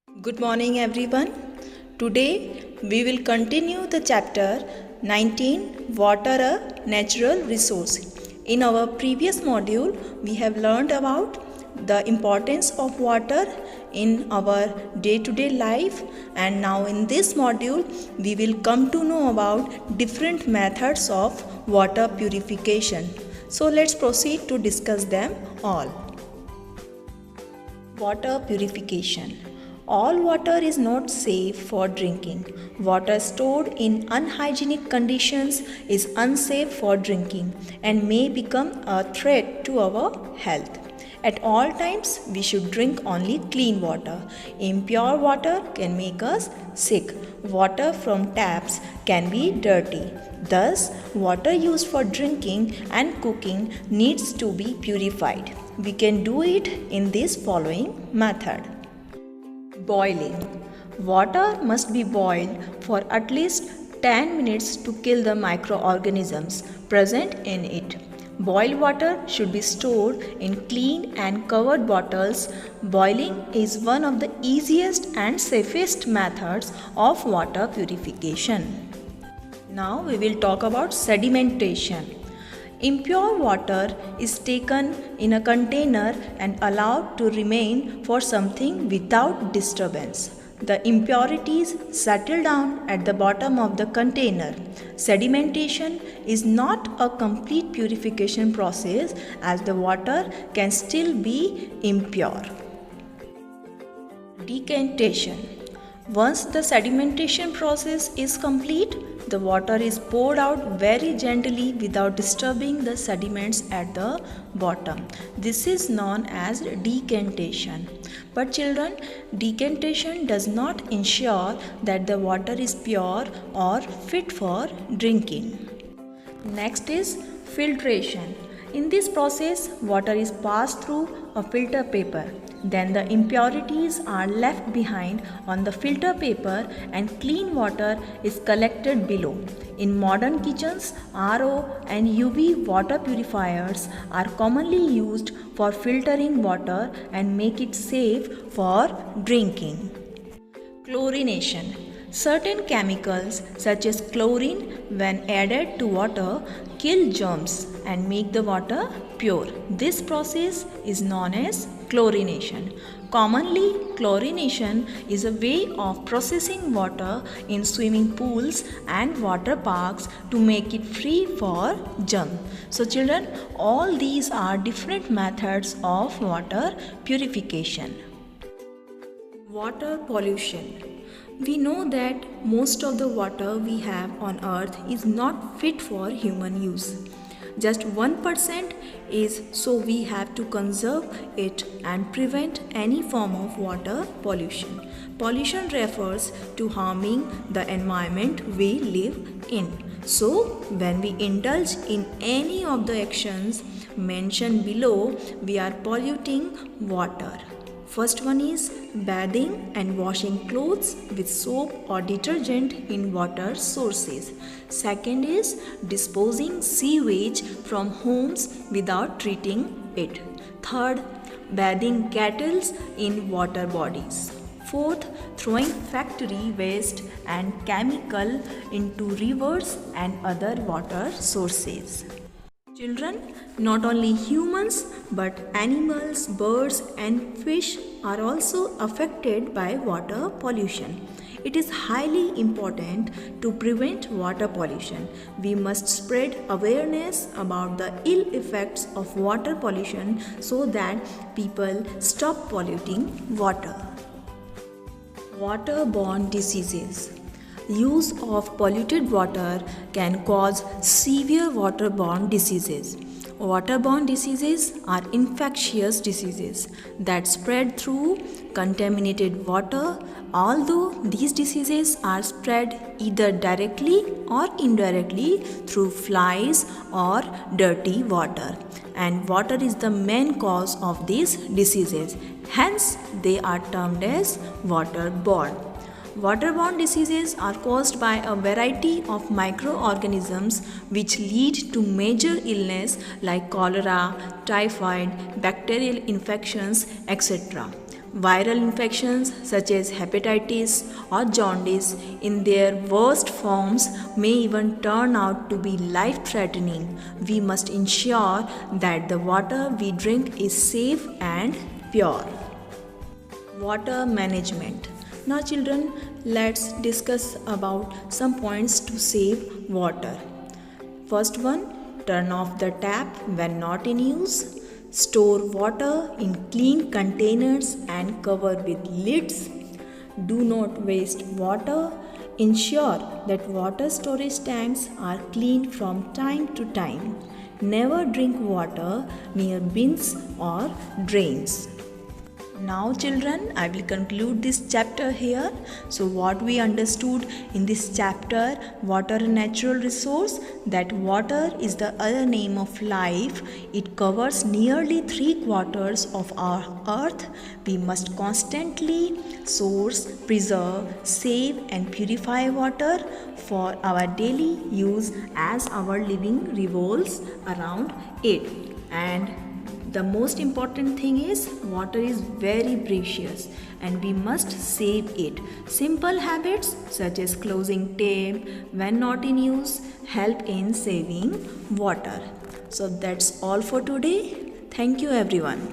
Good morning, everyone. Today we will continue the chapter 19, Water, a Natural Resource. In our previous module, we have learned about the importance of water in our day-to-day life, and now in this module we will come to know about different methods of water purification. So let's proceed to discuss them all. Water purification. All water is not safe for drinking. Water stored in unhygienic conditions is unsafe for drinking and may become a threat to our health. At all times, we should drink only clean water. Impure water can make us sick. Water from taps can be dirty. Thus, water used for drinking and cooking needs to be purified. We can do it in this following method. Boiling. Water must be boiled for at least 10 minutes to kill the microorganisms present in it. Boiled water should be stored in clean and covered bottles. Boiling is one of the easiest and safest methods of water purification. Now we will talk about sedimentation. Impure water is taken in a container and allowed to remain for something without disturbance. The impurities settle down at the bottom of the container. Sedimentation is not a complete purification process as the water can still be impure. Decantation. Once the sedimentation process is complete, the water is poured out very gently without disturbing the sediments at the bottom. This is known as decantation. But children, decantation does not ensure that the water is pure or fit for drinking. Next is filtration. In this process, water is passed through a filter paper. Then the impurities are left behind on the filter paper and clean water is collected below. In modern kitchens, RO and UV water purifiers are commonly used for filtering water and make it safe for drinking. Chlorination. Certain chemicals such as chlorine, when added to water, kill germs and make the water pure. This process is known as chlorination. Commonly, chlorination is a way of processing water in swimming pools and water parks to make it free for germs. So children, all these are different methods of water purification. Water pollution. We know that most of the water we have on earth is not fit for human use. Just 1% is, so we have to conserve it and prevent any form of water pollution. Pollution refers to harming the environment we live in. So, when we indulge in any of the actions mentioned below, we are polluting water. First one is bathing and washing clothes with soap or detergent in water sources. Second is disposing sewage from homes without treating it. Third, bathing cattle in water bodies. Fourth, throwing factory waste and chemical into rivers and other water sources. Children, not only humans but animals, birds and fish are also affected by water pollution. It is highly important to prevent water pollution. We must spread awareness about the ill effects of water pollution so that people stop polluting water. Waterborne diseases. Use of polluted water can cause severe waterborne diseases. Waterborne diseases are infectious diseases that spread through contaminated water, although these diseases are spread either directly or indirectly through flies or dirty water. And water is the main cause of these diseases. Hence, they are termed as waterborne. Waterborne diseases are caused by a variety of microorganisms which lead to major illness like cholera, typhoid, bacterial infections, etc. Viral infections such as hepatitis or jaundice in their worst forms may even turn out to be life threatening. We must ensure that the water we drink is safe and pure. Water management. Now children, let's discuss about some points to save water. First one, turn off the tap when not in use. Store water in clean containers and cover with lids. Do not waste water. Ensure that water storage tanks are cleaned from time to time. Never drink water near bins or drains. Now children, I will conclude this chapter here. So what we understood in this chapter, water a natural resource, that water is the other name of life. It covers nearly 3/4 of our earth. We must constantly source, preserve, save and purify water for our daily use as our living revolves around it. And the most important thing is water is very precious and we must save it. Simple habits such as closing tap when not in use help in saving water. So that's all for today. Thank you everyone.